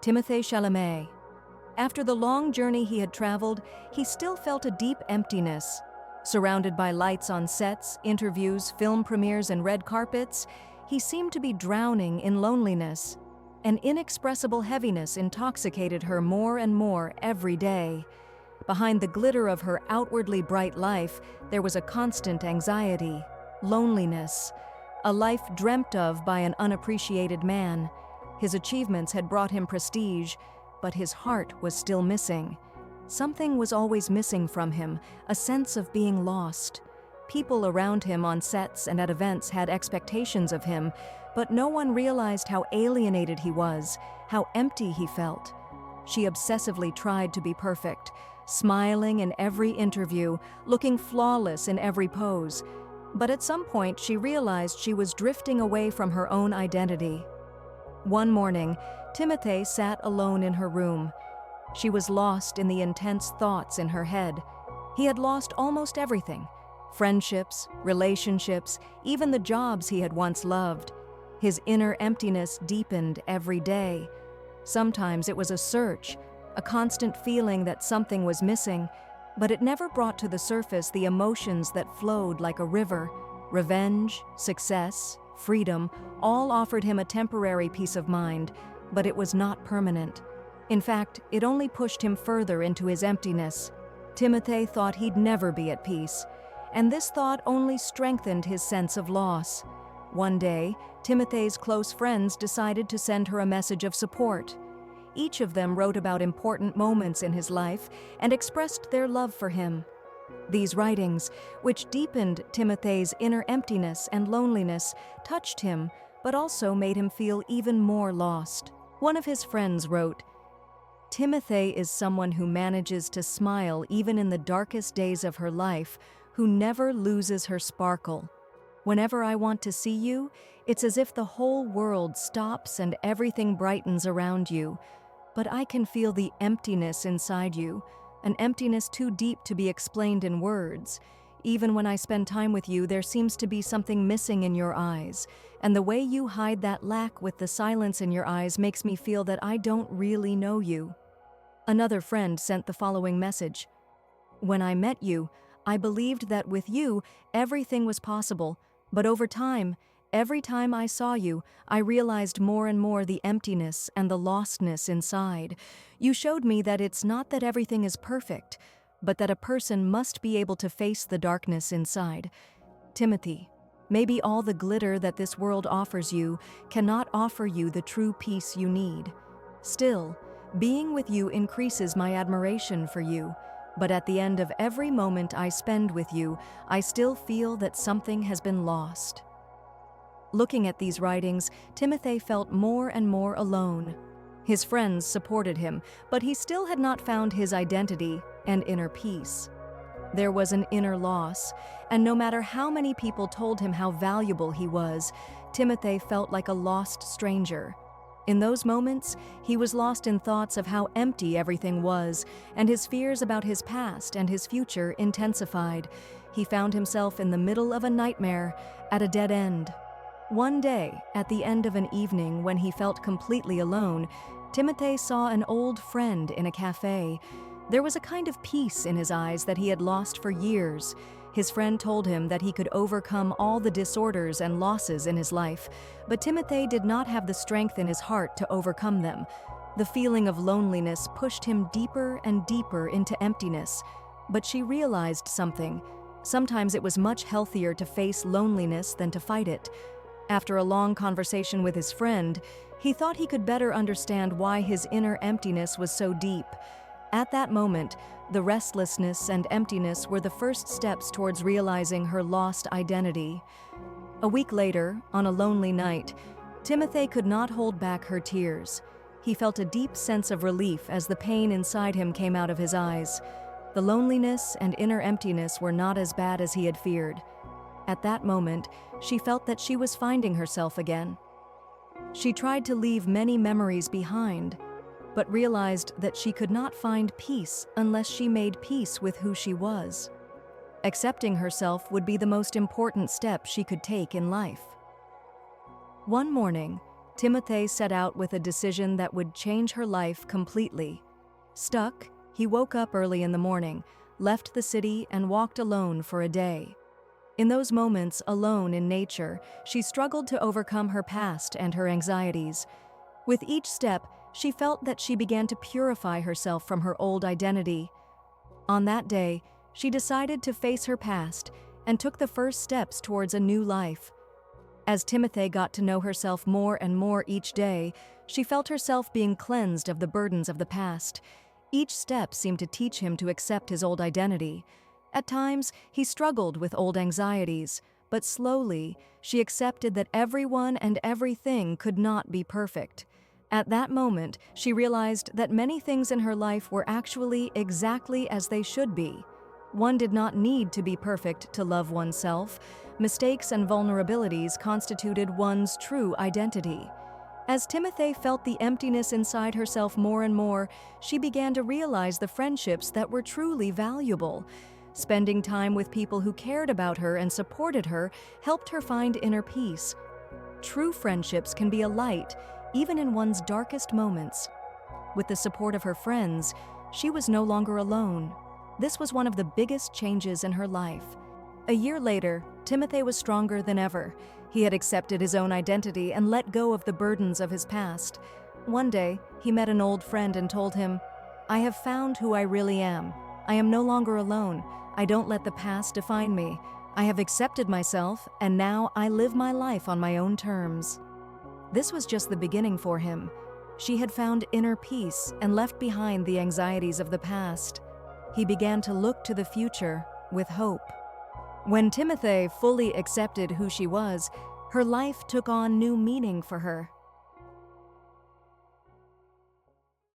Timothée Chalamet. After the long journey he had traveled, he still felt a deep emptiness. Surrounded by lights on sets, interviews, film premieres, and red carpets, he seemed to be drowning in loneliness. An inexpressible heaviness intoxicated her more and more every day. Behind the glitter of her outwardly bright life, there was a constant anxiety, loneliness, a life dreamt of by an unappreciated man. His achievements had brought him prestige, but his heart was still missing. Something was always missing from him, a sense of being lost. People around him on sets and at events had expectations of him, but no one realized how alienated he was, how empty he felt. She obsessively tried to be perfect, smiling in every interview, looking flawless in every pose. But at some point, she realized she was drifting away from her own identity. One morning, Timothée sat alone in her room. She was lost in the intense thoughts in her head. He had lost almost everything: friendships, relationships, even the jobs he had once loved. His inner emptiness deepened every day. Sometimes it was a search, a constant feeling that something was missing, but it never brought to the surface the emotions that flowed like a river. Revenge, success, freedom, all offered him a temporary peace of mind, but it was not permanent. In fact, it only pushed him further into his emptiness. Timothée thought he'd never be at peace, and this thought only strengthened his sense of loss. One day, Timothée's close friends decided to send her a message of support. Each of them wrote about important moments in his life and expressed their love for him. These writings, which deepened Timothée's inner emptiness and loneliness, touched him, but also made him feel even more lost. One of his friends wrote, "Timothée is someone who manages to smile even in the darkest days of her life, who never loses her sparkle. Whenever I want to see you, it's as if the whole world stops and everything brightens around you. But I can feel the emptiness inside you, an emptiness too deep to be explained in words. Even when I spend time with you, there seems to be something missing in your eyes, and the way you hide that lack with the silence in your eyes makes me feel that I don't really know you." Another friend sent the following message: "When I met you, I believed that with you, everything was possible, but over time, every time I saw you, I realized more and more the emptiness and the lostness inside. You showed me that it's not that everything is perfect, but that a person must be able to face the darkness inside. Timothy, maybe all the glitter that this world offers you cannot offer you the true peace you need. Still, being with you increases my admiration for you, but at the end of every moment I spend with you, I still feel that something has been lost." Looking at these writings, Timothée felt more and more alone. His friends supported him, but he still had not found his identity and inner peace. There was an inner loss, and no matter how many people told him how valuable he was, Timothée felt like a lost stranger. In those moments, he was lost in thoughts of how empty everything was, and his fears about his past and his future intensified. He found himself in the middle of a nightmare, at a dead end. One day, at the end of an evening when he felt completely alone, Timothée saw an old friend in a cafe. There was a kind of peace in his eyes that he had lost for years. His friend told him that he could overcome all the disorders and losses in his life, but Timothée did not have the strength in his heart to overcome them. The feeling of loneliness pushed him deeper and deeper into emptiness. But she realized something. Sometimes it was much healthier to face loneliness than to fight it. After a long conversation with his friend, he thought he could better understand why his inner emptiness was so deep. At that moment, the restlessness and emptiness were the first steps towards realizing her lost identity. A week later, on a lonely night, Timothée could not hold back her tears. He felt a deep sense of relief as the pain inside him came out of his eyes. The loneliness and inner emptiness were not as bad as he had feared. At that moment, she felt that she was finding herself again. She tried to leave many memories behind, but realized that she could not find peace unless she made peace with who she was. Accepting herself would be the most important step she could take in life. One morning, Timothée set out with a decision that would change her life completely. Stuck, he woke up early in the morning, left the city, and walked alone for a day. In those moments, alone in nature, she struggled to overcome her past and her anxieties. With each step, she felt that she began to purify herself from her old identity. On that day, she decided to face her past and took the first steps towards a new life. As Timothée got to know herself more and more each day, she felt herself being cleansed of the burdens of the past. Each step seemed to teach him to accept his old identity. At times, he struggled with old anxieties, but slowly, she accepted that everyone and everything could not be perfect. At that moment, she realized that many things in her life were actually exactly as they should be. One did not need to be perfect to love oneself. Mistakes and vulnerabilities constituted one's true identity. As Timothée felt the emptiness inside herself more and more, she began to realize the friendships that were truly valuable. Spending time with people who cared about her and supported her helped her find inner peace. True friendships can be a light, even in one's darkest moments. With the support of her friends, she was no longer alone. This was one of the biggest changes in her life. A year later, Timothée was stronger than ever. He had accepted his own identity and let go of the burdens of his past. One day, he met an old friend and told him, "I have found who I really am. I am no longer alone. I don't let the past define me. I have accepted myself, and now I live my life on my own terms." This was just the beginning for him. She had found inner peace and left behind the anxieties of the past. He began to look to the future with hope. When Timothée fully accepted who she was, her life took on new meaning for her.